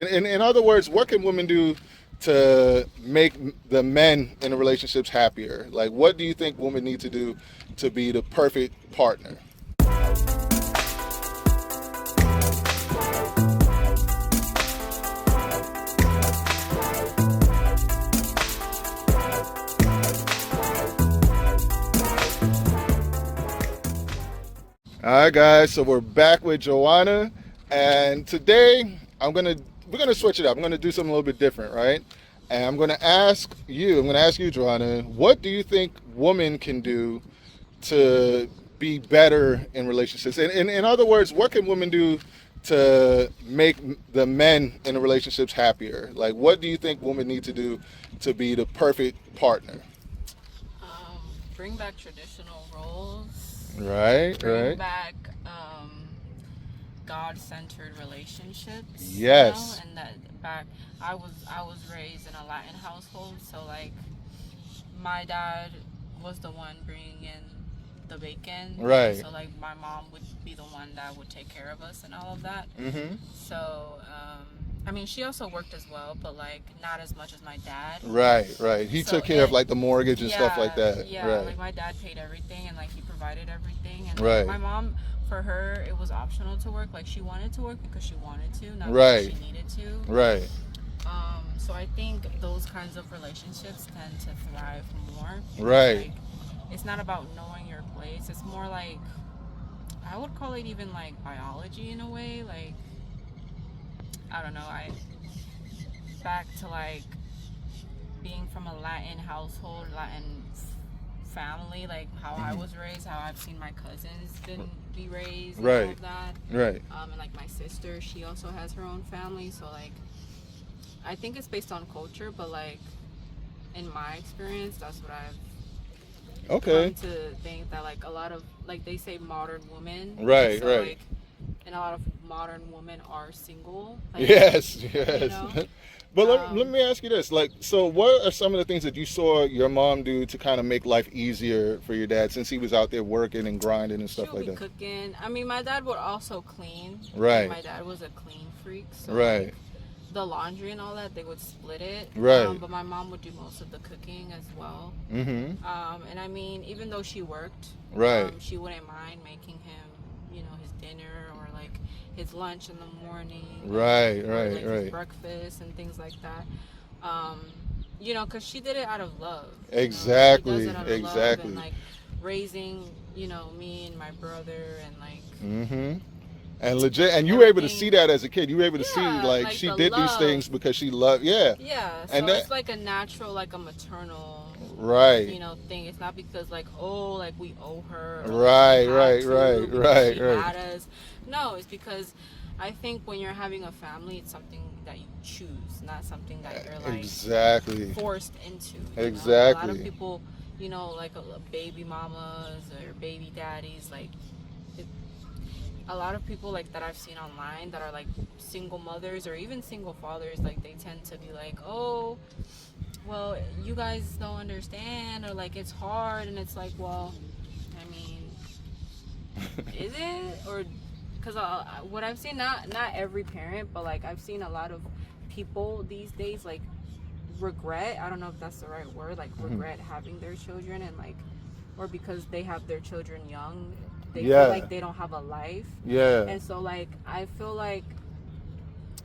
In other words, what can women do to make the men in the relationships happier? Like, what do you think women need to do to be the perfect partner? All right, guys. So we're back with Joanna, and today we're gonna switch it up. I'm gonna do something a little bit different, right? And I'm gonna ask you, Joanna, what do you think women can do to be better in relationships? And in other words, what can women do to make the men in the relationships happier? Like, what do you think women need to do to be the perfect partner? Bring back traditional roles. Right, Bring right. back God-centered relationships. Yes. And that back. I was raised in a Latin household, so like my dad was the one bringing in the bacon. Right. So like my mom would be the one that would take care of us and all of that. Mm-hmm. So I mean, she also worked as well, but like not as much as my dad. Right, right. He So took care of like the mortgage and stuff like that. yeah, Right. like my dad paid everything and like he provided everything. And Right. my mom, for her, it was optional to work. Like she wanted to work because she wanted to, not Right. because she needed to. Right. So I think those kinds of relationships tend to thrive more. Right. Like, it's not about knowing your place. It's more like, I would call it even like biology in a way. Like, I don't know. Back to like being from a Latin household, Latin family, like how I was raised, how I've seen my cousins be raised, and all Right. of that. Right. And like my sister, she also has her own family, so like I think it's based on culture, but like in my experience, that's what I've Okay. come to think, that like a lot of, like they say, modern women. Right, So right. like, and a lot of modern women are single. Like, Yes, yes. You know? But let me ask you this. Like, so what are some of the things that you saw your mom do to kind of make life easier for your dad since he was out there working and grinding and stuff She'll like be that? cooking. I mean, my dad would also clean. Right. My dad was a clean freak. So Right. like, the laundry and all that, they would split it. Right. But my mom would do most of the cooking as well. Mm-hmm. And I mean, even though she worked, Right. she wouldn't mind making him, his dinner or like his lunch in the morning. Right, or right, like right. his breakfast and things like that. Because she did it out of love. Exactly, She does it out of love exactly. and like raising, me and my brother and like. Mm-hmm. And legit, and you were able to Everything. see that as a kid. You were able to see Yeah, like like she the did these love. things because she loved. Yeah. Yeah, so And that- it's like a natural, like a maternal, Right. thing. It's not because like, oh, like we owe her. Or Right, like we right, had to right, because right, she right. had us. No, it's because I think when you're having a family, it's something that you choose, not something that you're like Exactly. forced into. Exactly. A lot of people, like baby mamas or baby daddies, like it, a lot of people like that I've seen online that are like single mothers or even single fathers, like they tend to be like, oh, well, you guys don't understand, or like it's hard, and it's like, well, I mean, is it? Or because what I've seen, not every parent, but like I've seen a lot of people these days like regret, I don't know if that's the right word, like regret having their children, and like, or because they have their children young, they feel like they don't have a life. Yeah. And so like I feel like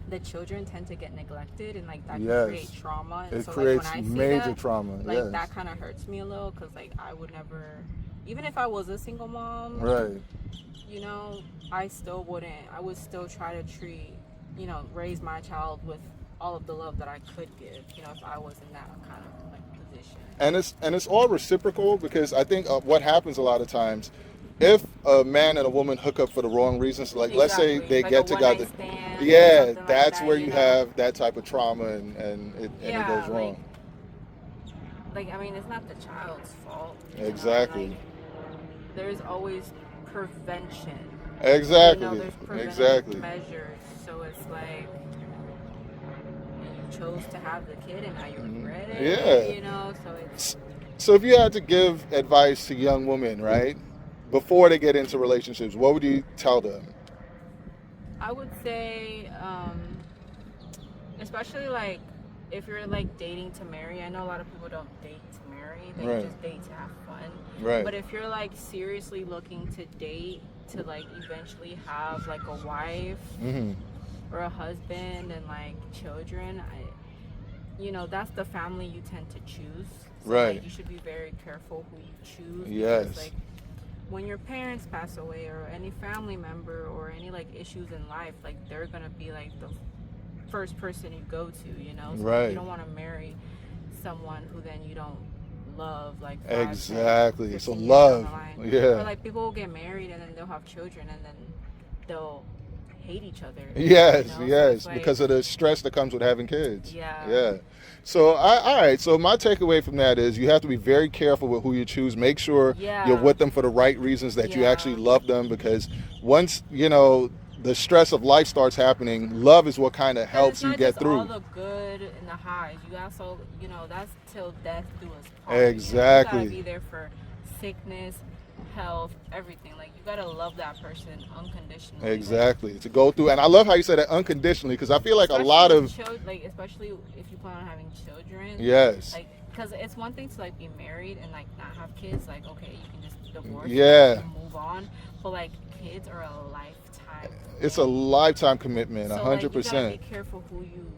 the children tend to get neglected, and like that can Yes. create trauma. And It so creates like when I see major that, trauma. like Yes. that kind of hurts me a little, because like I would never, even if I was a single mom, Right. I still wouldn't, I would still try to treat, raise my child with all of the love that I could give, if I was in that kind of like position. And it's all reciprocal, because I think what happens a lot of times, if a man and a woman hook up for the wrong reasons, like let's say Exactly. they Like get a one-night together, stand or yeah, something like that's that, where you have that type of trauma, and it goes wrong. Like I mean, it's not the child's fault. Exactly. Like, there's always prevention. Exactly. There's preventive Exactly. measures. So it's like you chose to have the kid and now you regret it. Yeah. So it's. So if you had to give advice to young women, right, before they get into relationships, what would you tell them? I would say especially like if you're like dating to marry. I know a lot of people don't date to marry, they Right. just date to have fun. Right. But if you're like seriously looking to date to like eventually have like a wife Mm-hmm. or a husband and like children, that's the family you tend to choose. So Right. like you should be very careful who you choose. Yes. Because like when your parents pass away or any family member or any like issues in life, like they're gonna be like the first person you go to. So Right. you don't want to marry someone who then you don't love, like 5, 10, Exactly. So 15 years love. down the line. Yeah. Or like people will get married and then they'll have children and then they'll hate each other. Yes, So yes, it's like, because of the stress that comes with having kids. Yeah. Yeah. So all right. So my takeaway from that is you have to be very careful with who you choose. Make sure Yeah. you're with them for the right reasons, that you Yeah. actually love them, because once the stress of life starts happening, love is what kind of helps you get through. All the good and the highs. You also, that's till death do us part. Exactly. You gotta be there for sickness, health, everything. Like you gotta love that person unconditionally. Exactly. To go through, and I love how you said that, unconditionally, because I feel like Especially a lot of especially if you plan on having children. yes. Like, because it's one thing to like be married and like not have kids. Like, okay, you can just divorce. Yeah. And move on. But like kids are a lifetime. It's a lifetime commitment, So 100%. like, you gotta be careful who you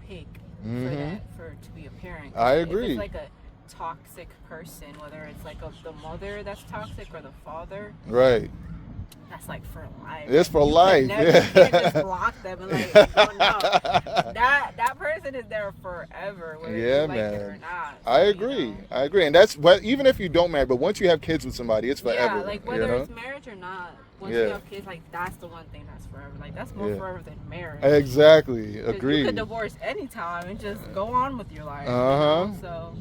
pick Mhm. for to be a parent. I If agree. it's like a toxic person, whether it's like the mother that's toxic or the father, Right. that's like for life. It's for You life. Can never, Yeah. You can't just block them and like, oh no, that person is there forever, whether Yeah, you like man. it or not. I So, agree. I agree. And that's what, even if you don't marry, but once you have kids with somebody, it's forever. Yeah, like whether it's marriage or not, once Yeah. you have kids, like that's the one thing that's forever. Like that's more Yeah. forever than marriage. Exactly. 'Cause Agreed. You could divorce anytime and just go on with your life. Uh-huh. So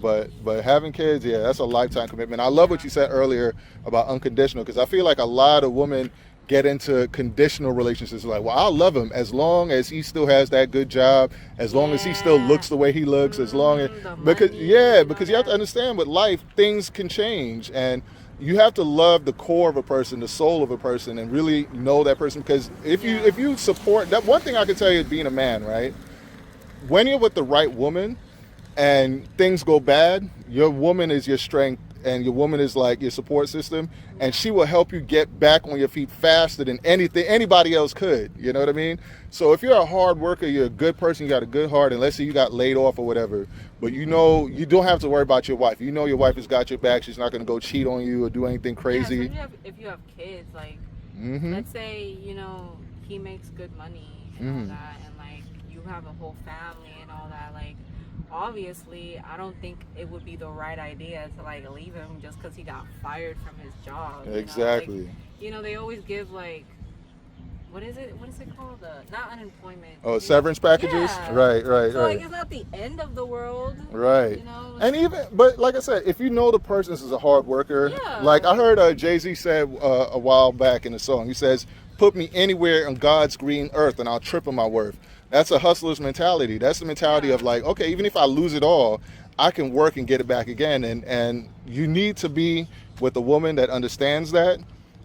But having kids, yeah, that's a lifetime commitment. I love what you said earlier about unconditional, because I feel like a lot of women get into conditional relationships like, well, I'll love him as long as he still has that good job, as long as he still Yeah. looks the way he looks, as long as The because money yeah, and because all you have to that. understand with life things can change, and you have to love the core of a person, the soul of a person, and really know that person. Because if you support that, one thing I can tell you is being a man, right? When you're with the right woman and things go bad, your woman is your strength, and your woman is like your support system, and she will help you get back on your feet faster than anybody else could. You know what I mean? So if you're a hard worker, you're a good person, you got a good heart, and let's say you got laid off or whatever, but you don't have to worry about your wife. You know your wife has got your back. She's not going to go cheat on you or do anything crazy. Yeah, so if you have kids, like Mm-hmm. let's say he makes good money and all that, and like you have a whole family and all that, like obviously I don't think it would be the right idea to like leave him just because he got fired from his job. Exactly. They always give like what is it called, not unemployment, Severance packages. Yeah. Right. So like it's not the end of the world, Right. And but like I said, if you know the person is a hard worker, Yeah. like I heard Jay-Z said a while back in the song, he says, "Put me anywhere on God's green earth and I'll triple my worth." That's a hustler's mentality. That's the mentality of like, okay, even if I lose it all, I can work and get it back again. And you need to be with a woman that understands that,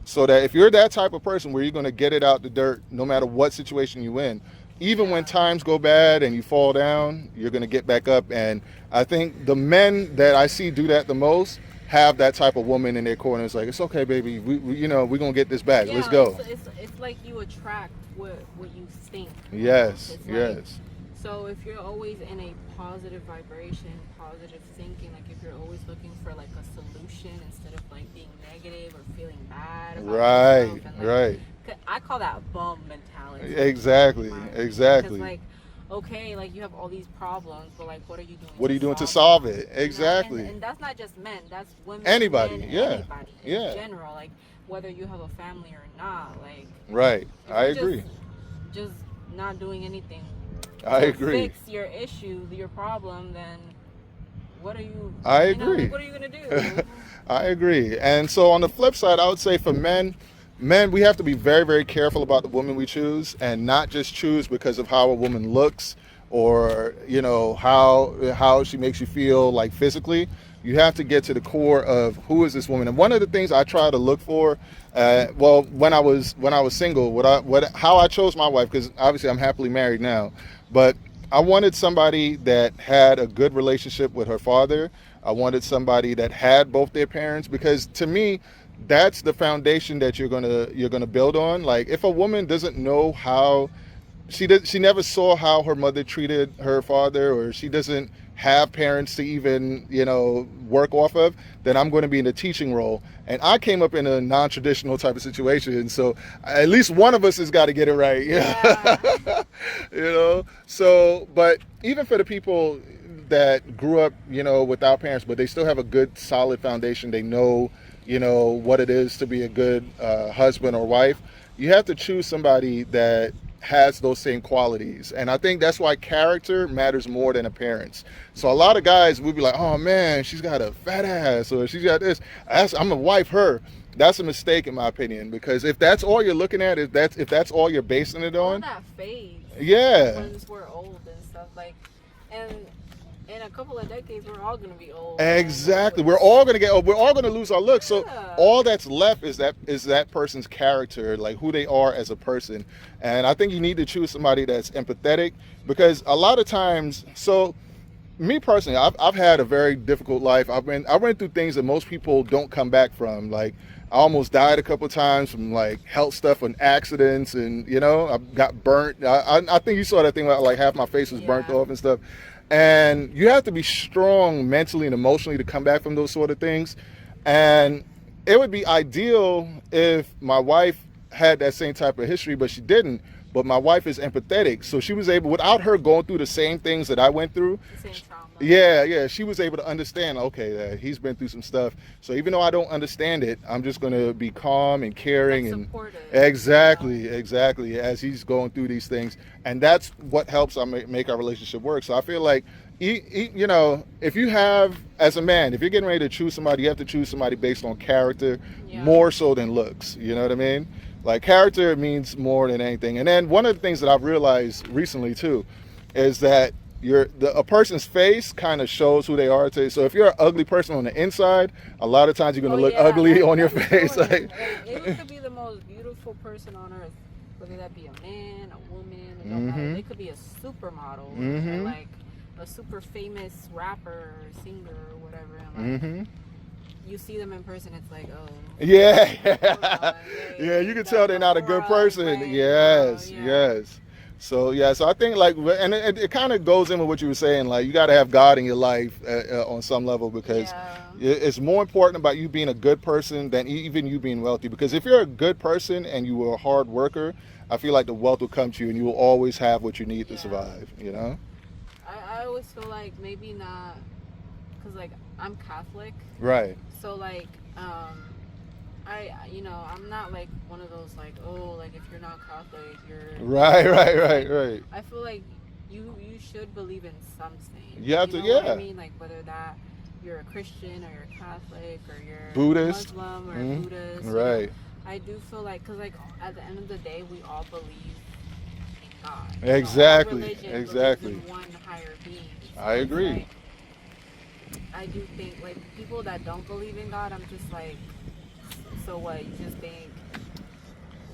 so that if you're that type of person where you're going to get it out the dirt no matter what situation you're in, even when times go bad and you fall down, you're going to get back up. And I think the men that I see do that the most have that type of woman in their corner. It's like, it's okay, baby. We're going to get this back. Let's go. It's like you attract what you think. Yes, It's like, yes. So if you're always in a positive vibration, positive thinking, like if you're always looking for like a solution instead of like being negative or feeling bad about Right, yourself, and, like, right. I call that bum mentality. Exactly, exactly. Because like, okay, like you have all these problems, but like, what are you doing? What are you doing to solve it? You know? Exactly. And that's not just men. That's women. Anybody, men, yeah, anybody in yeah. general, like whether you have a family or not, like. Right. if I you're agree. Just not doing anything. I to agree. Fix your issue, your problem, then what are you? I you know, agree. like, what are you gonna do? I agree. And so on the flip side, I would say for men, we have to be very, very careful about the woman we choose, and not just choose because of how a woman looks or how she makes you feel like physically. You have to get to the core of who is this woman. And one of the things I try to look for, when I was single, how I chose my wife, because obviously I'm happily married now, but I wanted somebody that had a good relationship with her father. I wanted somebody that had both their parents, because to me, that's the foundation that you're gonna build on. Like, if a woman doesn't know how she never saw how her mother treated her father, or she doesn't have parents to even work off of, then I'm going to be in the teaching role. And I came up in a non-traditional type of situation, so at least one of us has got to get it right. Yeah. So, but even for the people that grew up without parents, but they still have a good solid foundation, they know what it is to be a good husband or wife. You have to choose somebody that has those same qualities. And I think that's why character matters more than appearance. So a lot of guys would be like, oh man, she's got a fat ass, or she's got this, I'm gonna wife her. That's a mistake in my opinion, because if that's all you're looking at, if that's all you're basing it All on, that phase. yeah, Once we're old and stuff, like, and in a couple of decades, we're all gonna be old. exactly. We're all gonna lose our looks. So Yeah. all that's left is that person's character, like who they are as a person. And I think you need to choose somebody that's empathetic, because a lot of times, so me personally, I've had a very difficult life. I went through things that most people don't come back from. Like, I almost died a couple times from like health stuff and accidents, and I got burnt. I think you saw that thing where like half my face was burnt Yeah. off and stuff. And you have to be strong mentally and emotionally to come back from those sort of things. And it would be ideal if my wife had that same type of history, but she didn't. But my wife is empathetic, so she was able, without her going through the same things that I went through. The same trauma. Yeah, she was able to understand, okay, that he's been through some stuff. So even though I don't understand it, I'm just going to be calm and caring, Like and supportive. exactly, as he's going through these things. And that's what helps make our relationship work. So I feel like, if you have, as a man, if you're getting ready to choose somebody, you have to choose somebody based on character, Yeah. more so than looks. You know what I mean? Like, character means more than anything. And then one of the things that I've realized recently too is that a person's face kind of shows who they are too. So if you're an ugly person on the inside, a lot of times you're gonna look ugly on your face. Like, it could be the most beautiful person on earth, whether that be a man, a woman, it don't matter. They could be a supermodel, or like a super famous rapper or singer or whatever. And like, you see them in person, it's like, oh. Yeah. Yeah, You can tell they're not a good person. Right. Yes. So I think, like, and it kind of goes in with what you were saying. Like, you got to have God in your life on some level, because it's more important about you being a good person than even you being wealthy. Because if you're a good person and you were a hard worker, I feel like the wealth will come to you, and you will always have what you need to survive. I always feel like maybe not, because like I'm Catholic, Right. so like I'm not like one of those like, oh, like if you're not Catholic, you're Right. I feel like you should believe in something. You have to, what I mean? Like, whether that you're a Christian or you're Catholic or you're Buddhist. Muslim or Buddhist. Right. I do feel like, because like at the end of the day, we all believe in God. Exactly. Our religion Exactly. believes in one higher being. So I it's agree. like, I do think, like, people that don't believe in God, I'm just like, so what? You just think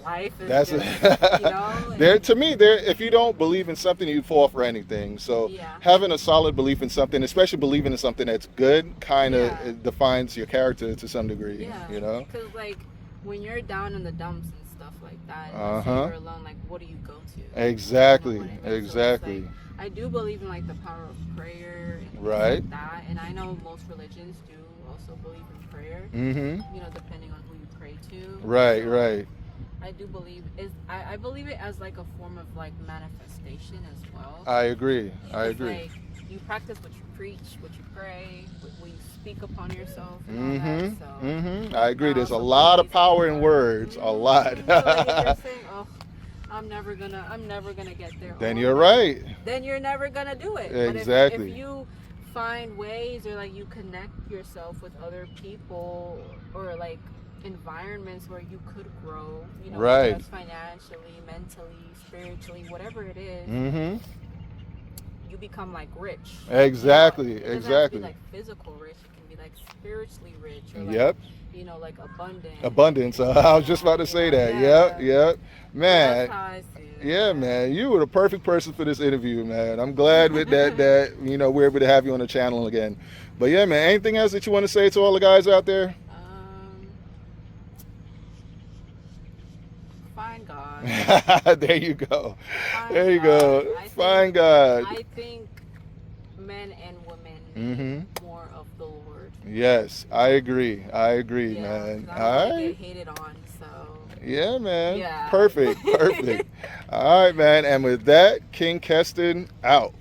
life is That's just, to me, if you don't believe in something, you fall for anything. So having a solid belief in something, especially believing in something that's good, kind of defines your character to some degree. Yeah. Because like when you're down in the dumps and stuff like that, and you're alone, like, what do you go to? Exactly. So like, I do believe in like the power of prayer and things like that, and I know most religions do also believe in prayer. Depending on who you pray to. Right. I do believe I believe it as like a form of like manifestation as well. I agree. Like, you practice what you preach, what you pray, what you speak upon yourself. And all that, so I agree. There's a lot of power in words. A lot. So like, if you're saying, oh, I'm never gonna get there. Then you're right. Then you're never gonna do it. Exactly. But if you find ways, or like you connect yourself with other people, or like environments where you could grow, whether that's financially, mentally, spiritually, whatever it is, you become like rich. Exactly. It doesn't have to be like physical rich. It can be be like spiritually rich or like, Yep. like abundant. Abundance. I was just about to say that. Yep. Yep. That's Man. how I see it. Yeah, man. You were the perfect person for this interview, man. I'm glad with that we're able to have you on the channel again. But yeah, man. Anything else that you want to say to all the guys out there? Find God. There you go. Find There you God. go. Find God. I think men and women need more of the Lord. Yes, I agree. I agree, Yeah, man. 'cause I don't All wanna right. get hated on, so. Yeah, man. Yeah. Perfect. Perfect. All right, man. And with that, King Keston out.